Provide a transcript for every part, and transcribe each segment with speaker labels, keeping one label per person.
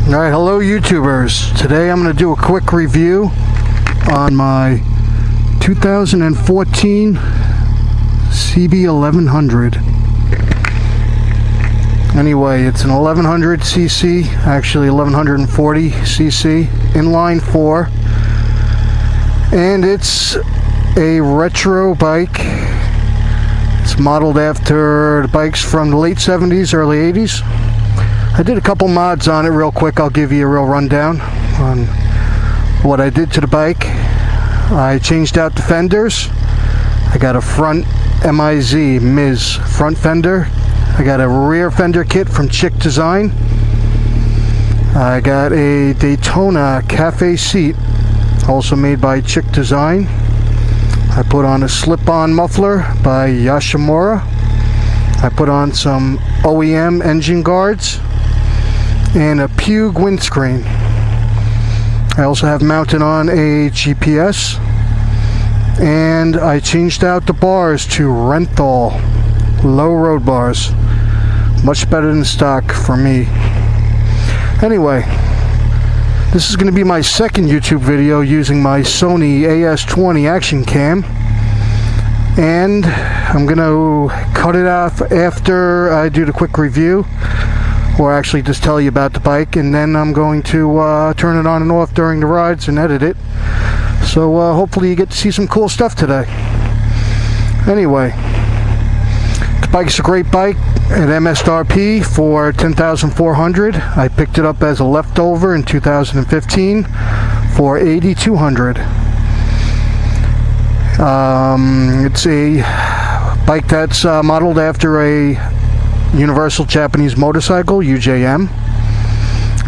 Speaker 1: Alright, hello YouTubers. Today I'm going to do a quick review on my 2014 CB1100. Anyway, it's an 1100cc, actually 1140cc, inline 4, and it's a retro bike. It's modeled after the bikes from the late 70s, early 80s. I did a couple mods on it real quick. I'll give you a real rundown on what I did to the bike. I changed out the fenders. I got a front Miz front fender. I got a rear fender kit from Chick Design. I got a Daytona cafe seat, also made by Chick Design. I put on a slip-on muffler by Yoshimura. I put on some OEM engine guards and a Pugue windscreen. I also have mounted on a GPS, and I changed out the bars to Renthal low road bars. Much better than stock for me. Anyway, this is going to be my second YouTube video using my Sony AS20 action cam, and I'm going to cut it off after I do the quick review, or actually just tell you about the bike, and then I'm going to turn it on and off during the rides and edit it. So hopefully you get to see some cool stuff today. Anyway, the bike's a great bike at MSRP for $10,400. I picked it up as a leftover in 2015 for $8,200. It's a bike that's modeled after a Universal Japanese Motorcycle, UJM,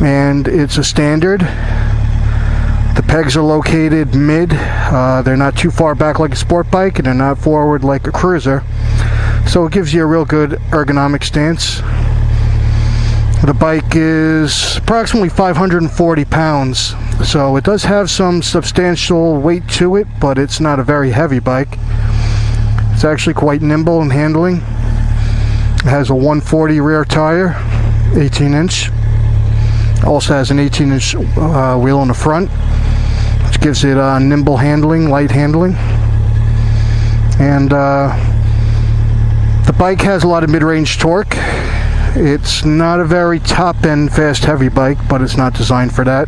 Speaker 1: and it's a standard. The pegs are located mid. They're not too far back like a sport bike, and they're not forward like a cruiser, so it gives you a real good ergonomic stance. The bike is approximately 540 pounds, so it does have some substantial weight to it, but it's not a very heavy bike. It's actually quite nimble in handling. It has a 140 rear tire, 18-inch. Also has an 18-inch wheel in the front, which gives it nimble handling, light handling. And the bike has a lot of mid-range torque. It's not a very top-end, fast, heavy bike, but it's not designed for that.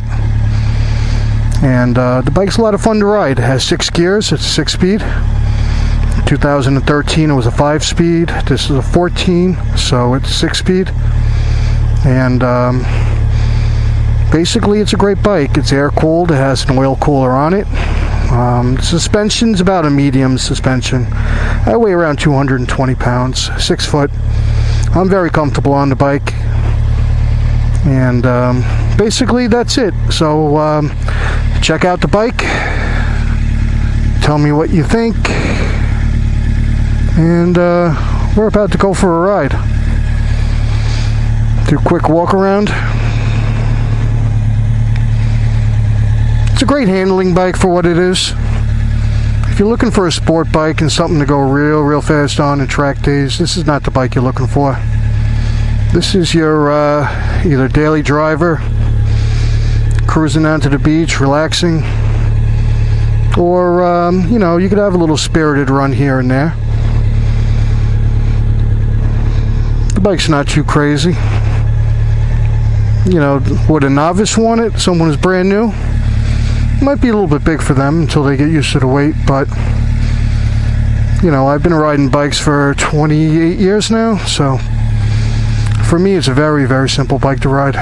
Speaker 1: And the bike's a lot of fun to ride. It has 6 gears. It's a 6-speed. 2013 it was a 5-speed. This is a 14, so it's a 6-speed. And basically it's a great bike. It's air cooled. It has an oil cooler on it. Suspension's about a medium suspension. I weigh around 220 pounds, 6 foot. I'm very comfortable on the bike, and basically that's it. So check out the bike, tell me what you think, and we're about to go for a ride. Do a quick walk around. It's a great handling bike for what it is. If you're looking for a sport bike and something to go real fast on in track days, this is not the bike you're looking for. This is your either daily driver, cruising down to the beach, relaxing, or you know, you could have a little spirited run here and there. The bike's not too crazy. You know, would a novice want it? Someone who's brand new? Might be a little bit big for them until they get used to the weight, but you know, I've been riding bikes for 28 years now, so for me it's a very simple bike to ride.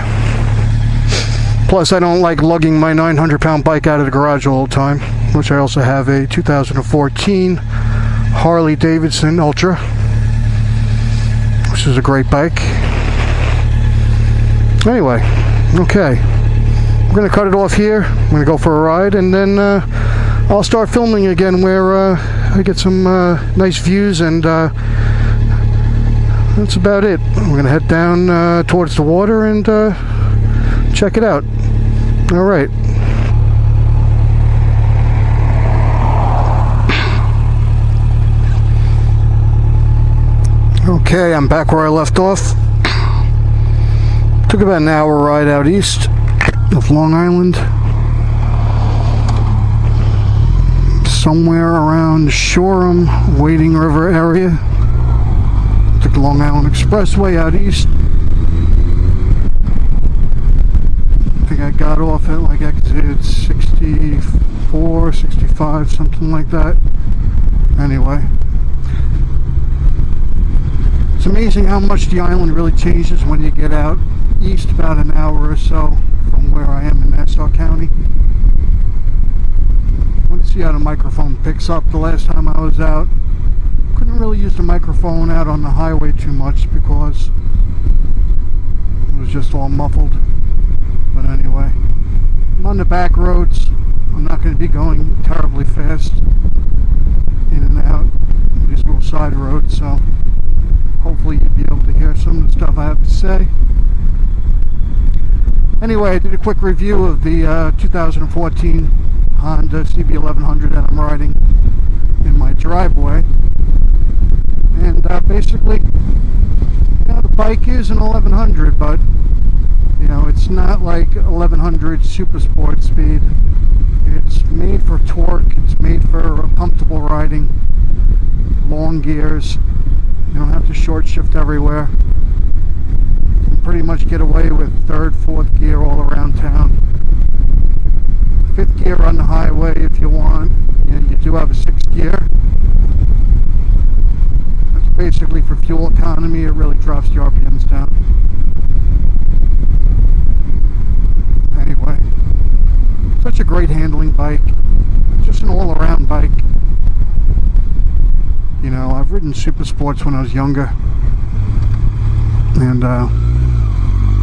Speaker 1: Plus, I don't like lugging my 900-pound bike out of the garage all the time, which I also have a 2014 Harley Davidson Ultra, which is a great bike. Anyway, okay. We're going to cut it off here. I'm going to go for a ride, and then I'll start filming again where I get some nice views, and that's about it. We're going to head down towards the water and check it out. All right. Okay, I'm back where I left off. Took about an hour ride out east. of Long Island. Somewhere around Shoreham, Wading River area. Took the Long Island Expressway out east. I think I got off at like exit 64, 65, something like that. Anyway. It's amazing how much the island really changes when you get out east about an hour or so from where I am in Nassau County. I want to see how the microphone picks up. The last time I was out, couldn't really use the microphone out on the highway too much because it was just all muffled. But anyway, I'm on the back roads. I'm not going to be going terribly fast in and out these little side roads, so hopefully you'll be able to hear some of the stuff I have to say. Anyway, I did a quick review of the 2014 Honda CB1100 that I'm riding in my driveway. And basically, you know, the bike is an 1100, but you know, it's not like 1100 super sport speed. It's made for torque, it's made for comfortable riding, long gears. You don't have to short shift everywhere. You can pretty much get away with third, fourth gear all around town. Fifth gear on the highway if you want. You do have a sixth gear. That's basically for fuel economy. It really drops the RPMs down. Anyway, such a great handling bike. Just an all-around bike. You know, I've ridden super sports when I was younger, and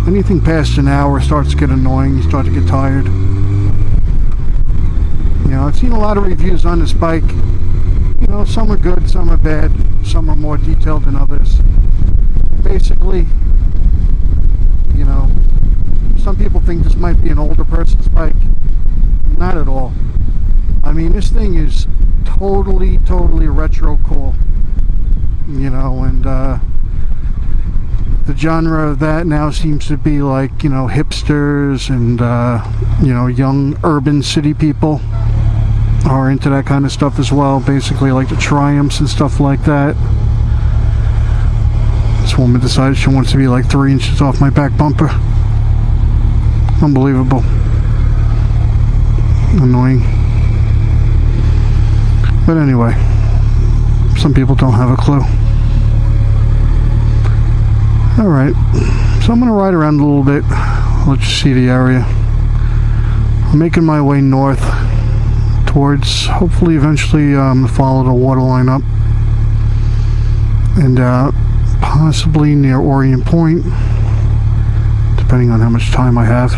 Speaker 1: anything past an hour starts to get annoying. You start to get tired. You know, I've seen a lot of reviews on this bike. You know, some are good, some are bad, some are more detailed than others. Basically, you know, some people think this might be an older person's bike. Not at all. I mean, this thing is totally retro cool, you know, and the genre of that now seems to be like, you know, hipsters and you know, young urban city people are into that kind of stuff as well, basically like the Triumphs and stuff like that. This woman decided she wants to be like 3 inches off my back bumper. Unbelievable. Annoying. But anyway, some people don't have a clue. Alright, so I'm going to ride around a little bit, let you see the area. I'm making my way north towards, hopefully eventually follow the water line up. And possibly near Orient Point, depending on how much time I have.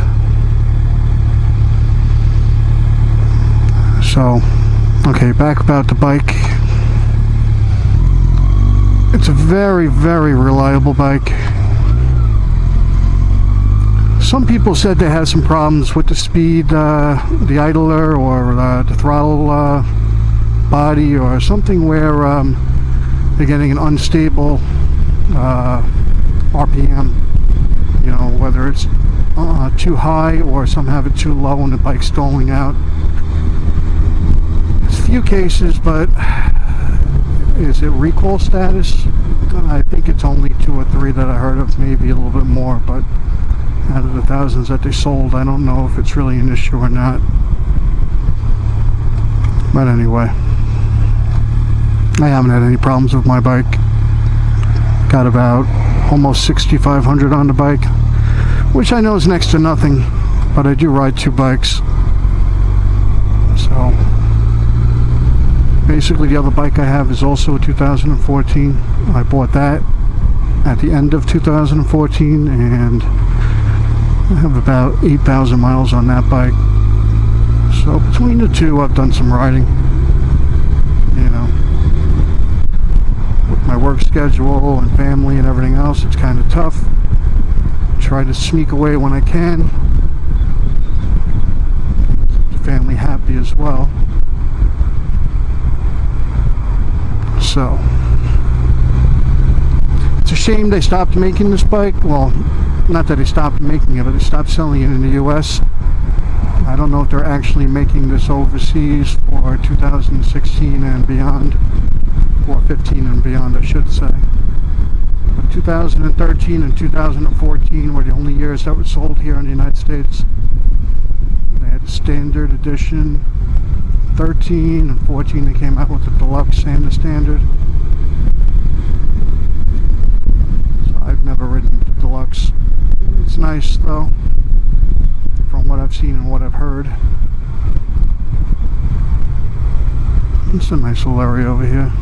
Speaker 1: So, okay, back about the bike. It's a very reliable bike. Some people said they had some problems with the speed, the idler, or the throttle body, or something where they're getting an unstable RPM. You know, whether it's too high or some have it too low and the bike's stalling out. Few cases, but is it recall status? I think it's only 2 or 3 that I heard of, maybe a little bit more, but out of the thousands that they sold, I don't know if it's really an issue or not. But anyway, I haven't had any problems with my bike. Got about almost 6,500 on the bike, which I know is next to nothing, but I do ride 2 bikes. So basically, the other bike I have is also a 2014. I bought that at the end of 2014, and I have about 8,000 miles on that bike. So between the two, I've done some riding. You know, with my work schedule and family and everything else, it's kind of tough. Try to sneak away when I can. Keep the family happy as well. So it's a shame they stopped making this bike. Well, not that they stopped making it, but they stopped selling it in the US. I don't know if they're actually making this overseas for 2016 and beyond, or 15 and beyond, I should say. But 2013 and 2014 were the only years that were sold here in the United States. They had the standard edition. 13 and 14 they came out with the deluxe and the standard. So I've never ridden the deluxe. It's nice though, from what I've seen and what I've heard. It's a nice little area over here.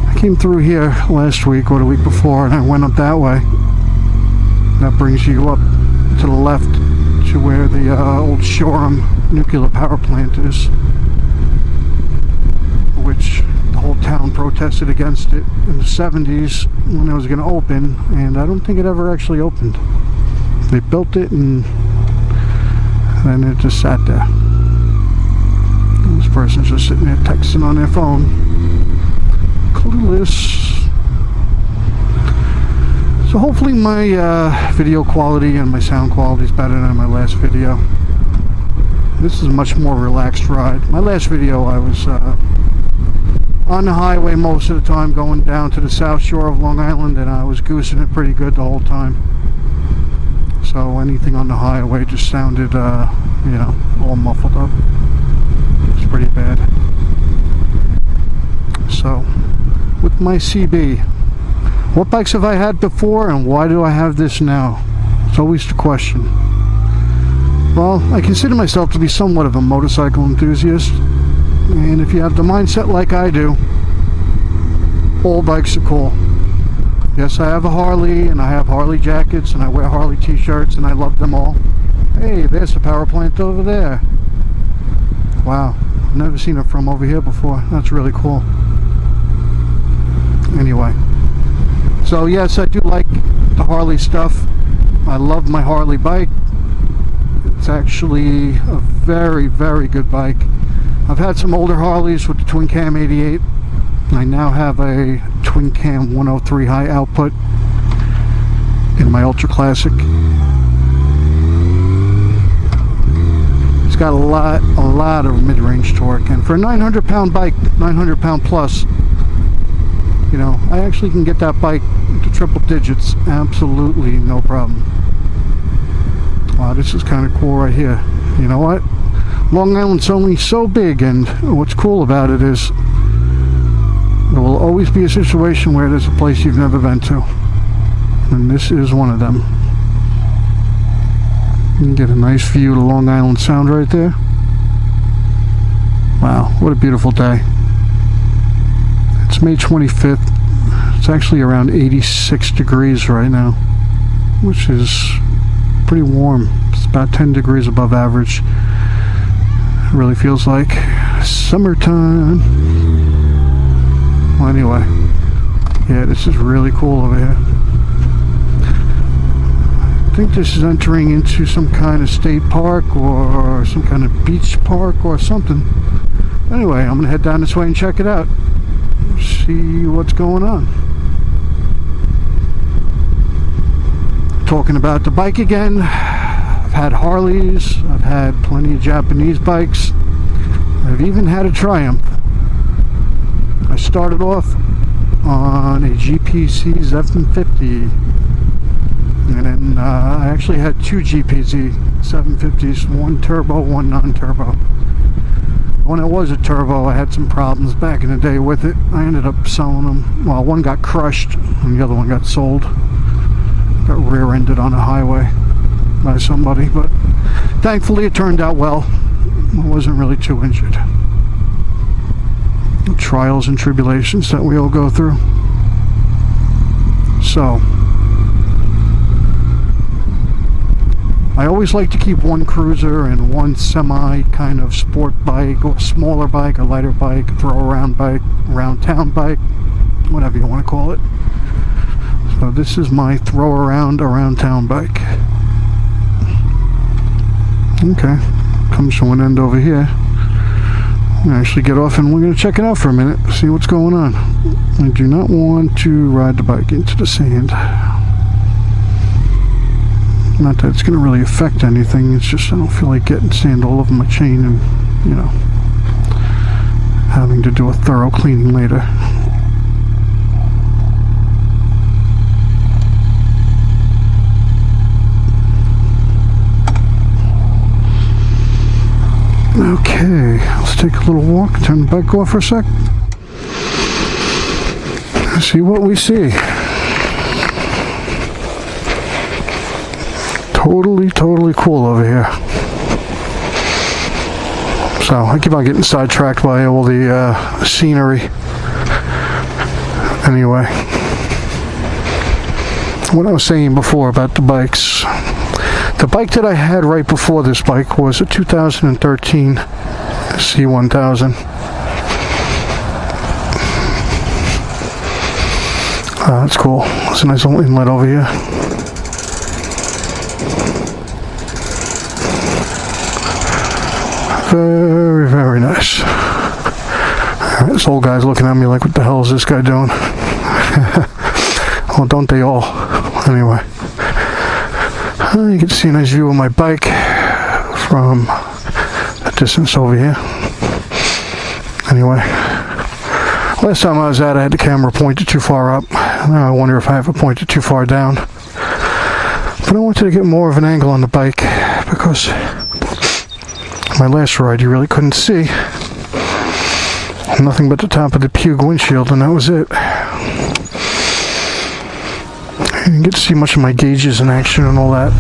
Speaker 1: I came through here last week or the week before and I went up that way. That brings you up to the left to where the old Shoreham nuclear power plant is, which the whole town protested against it in the 70s when it was going to open, and I don't think it ever actually opened. They built it and then it just sat there. And this person's just sitting there texting on their phone, clueless. So hopefully my video quality and my sound quality is better than my last video. This is a much more relaxed ride. My last video I was on the highway most of the time, going down to the south shore of Long Island, and I was goosing it pretty good the whole time. So anything on the highway just sounded, you know, all muffled up. It's pretty bad. So with my CB, what bikes have I had before and why do I have this now? It's always the question. Well, I consider myself to be somewhat of a motorcycle enthusiast, and if you have the mindset like I do, all bikes are cool. Yes, I have a Harley and I have Harley jackets and I wear Harley t-shirts and I love them all. Hey, there's the power plant over there. Wow, I've never seen it from over here before. That's really cool. Anyway. So yes, I do like the Harley stuff. I love my Harley bike. It's actually a very, very good bike. I've had some older Harleys with the twin cam 88. I now have a twin cam 103 high output in my Ultra Classic. It's got a lot of mid-range torque, and for a 900-pound bike, 900-pound plus, you know, I actually can get that bike to triple digits absolutely no problem. Wow, this is kind of cool right here. You know what? Long Island's only so big, and what's cool about it is there will always be a situation where there's a place you've never been to, and this is one of them. You can get a nice view of the Long Island Sound right there. Wow, what a beautiful day. It's May 25th. It's actually around 86 degrees right now, which is pretty warm. It's about 10 degrees above average. It really feels like summertime. Well, anyway, yeah, this is really cool over here. I think this is entering into some kind of state park or some kind of beach park or something. Anyway, I'm gonna head down this way and check it out. See what's going on. Talking about the bike again, I've had Harleys, I've had plenty of Japanese bikes, I've even had a Triumph. I started off on a GPC ZF50, and then I actually had two GPZ 750s, one turbo, one non-turbo. When it was a turbo, I had some problems back in the day with it. I ended up selling them. Well, one got crushed and the other one got sold. Got rear-ended on a highway by somebody, but thankfully it turned out well. I wasn't really too injured. The trials and tribulations that we all go through. So I always like to keep one cruiser and one semi kind of sport bike or smaller bike, a lighter bike, throw around bike, around town bike, whatever you want to call it. So this is my throw around town bike. Okay, comes to an end over here. I'm gonna actually get off and we're gonna check it out for a minute, see what's going on. I do not want to ride the bike into the sand. Not that it's going to really affect anything, it's just I don't feel like getting sand all over my chain and, you know, having to do a thorough cleaning later. Okay, let's take a little walk, turn the bike off for a sec. See what we see. Totally cool over here. So I keep on getting sidetracked by all the scenery. Anyway, what I was saying before about the bikes. The bike that I had right before this bike was a 2013 C1000. That's cool. There's a nice little inlet over here. Very nice. This old guy's looking at me like, what the hell is this guy doing? Well, don't they all? Anyway. You can see a nice view of my bike from a distance over here. Anyway. Last time I was out, I had the camera pointed too far up. Now I wonder if I have it pointed too far down. But I wanted to get more of an angle on the bike because my last ride you really couldn't see. Nothing but the top of the Pug windshield, and that was it. I didn't get to see much of my gauges in action and all that.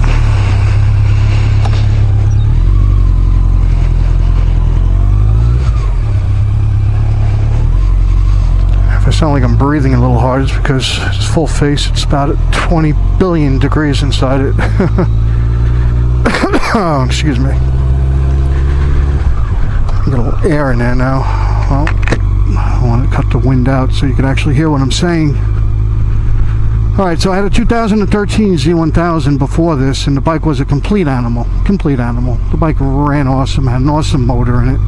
Speaker 1: If I sound like I'm breathing a little hard, it's because it's full face. It's about at 20 billion degrees inside it. Oh, excuse me. Got a little air in there now. Well, I want to cut the wind out so you can actually hear what I'm saying. Alright, so I had a 2013 Z1000 before this, and the bike was a complete animal. Complete animal. The bike ran awesome, had an awesome motor in it.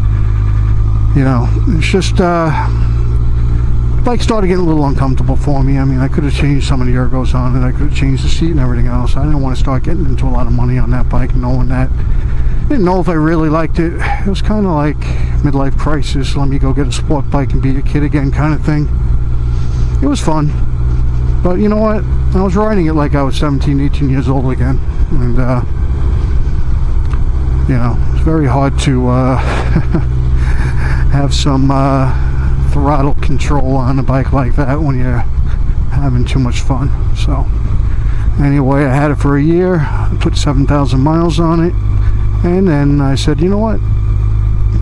Speaker 1: You know, it's just, the bike started getting a little uncomfortable for me. I mean, I could have changed some of the ergos on it, I could have changed the seat and everything else. I didn't want to start getting into a lot of money on that bike, knowing that. Didn't know if I really liked it. It was kind of like midlife crisis, let me go get a sport bike and be a kid again kind of thing. It was fun. But you know what? I was riding it like I was 17, 18 years old again. And, you know, it's very hard to have some throttle control on a bike like that when you're having too much fun. So, anyway, I had it for a year. I put 7,000 miles on it. And then I said, you know what?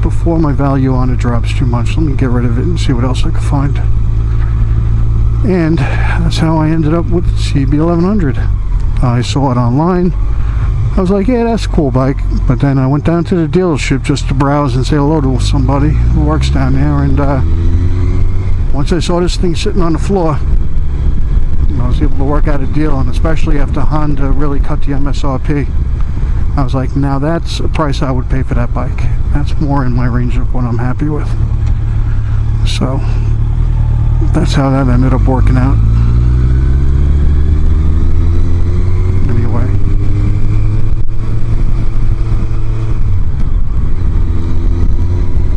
Speaker 1: Before my value on it drops too much, let me get rid of it and see what else I can find. And that's how I ended up with CB1100. I saw it online. I was like, yeah, that's a cool bike. But then I went down to the dealership just to browse and say hello to somebody who works down there. And once I saw this thing sitting on the floor, I was able to work out a deal, and especially after Honda really cut the MSRP. I was like, now that's a price I would pay for that bike. That's more in my range of what I'm happy with. So, that's how that ended up working out. Anyway.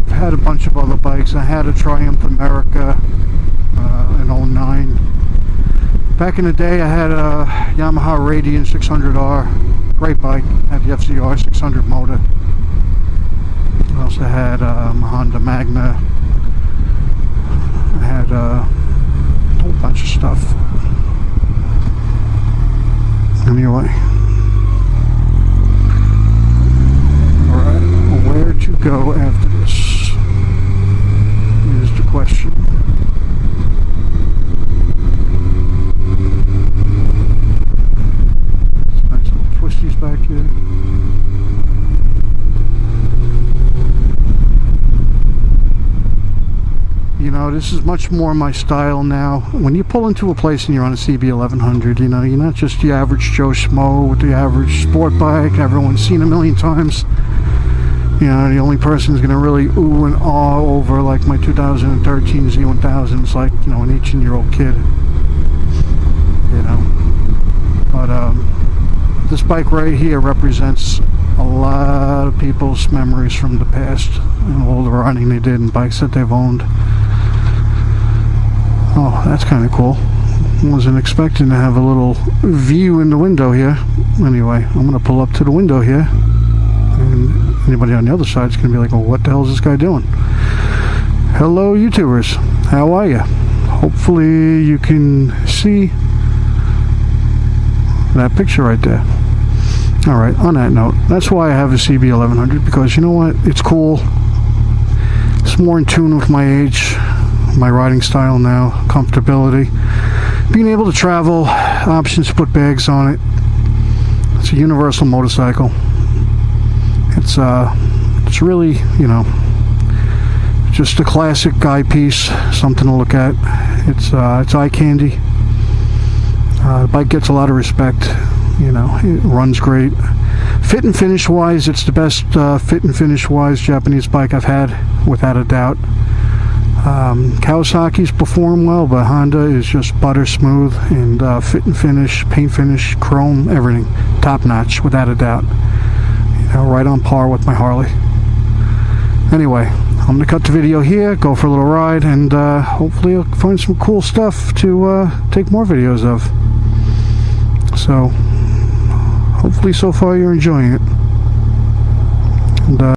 Speaker 1: I've had a bunch of other bikes. I had a Triumph America in 09. Back in the day, I had a Yamaha Radian 600R. Great bike. Had the FCR 600 motor. I also had a Honda Magna. I had a whole bunch of stuff. Anyway. Alright, where to go after this is the question. Nice little twisties back here. You know, this is much more my style now. When you pull into a place and you're on a CB1100, you know, you're not just the average Joe Schmo with the average sport bike everyone's seen a million times. You know, the only person who's going to really ooh and awe over like my 2013 Z1000 is like, you know, an 18-year-old kid. You know. But this bike right here represents a lot of people's memories from the past and all the riding they did and bikes that they've owned. Oh, that's kind of cool. Wasn't expecting to have a little view in the window here. Anyway, I'm going to pull up to the window here, and anybody on the other side is going to be like, well, what the hell is this guy doing? Hello, YouTubers. How are you? Hopefully you can see that picture right there. Alright, on that note, that's why I have a CB1100, because you know what? It's cool. It's more in tune with my age, my riding style now, comfortability. Being able to travel, options to put bags on it. It's a universal motorcycle. It's really, you know, just a classic guy piece, something to look at. It's eye candy. The bike gets a lot of respect. You know, it runs great. Fit and finish wise, it's the best fit and finish wise Japanese bike I've had, without a doubt. Kawasaki's perform well, but Honda is just butter smooth, and fit and finish, paint finish, chrome, everything top notch, without a doubt. You know, right on par with my Harley. Anyway, I'm gonna cut the video here, go for a little ride, and hopefully I'll find some cool stuff to take more videos of. So hopefully so far you're enjoying it. And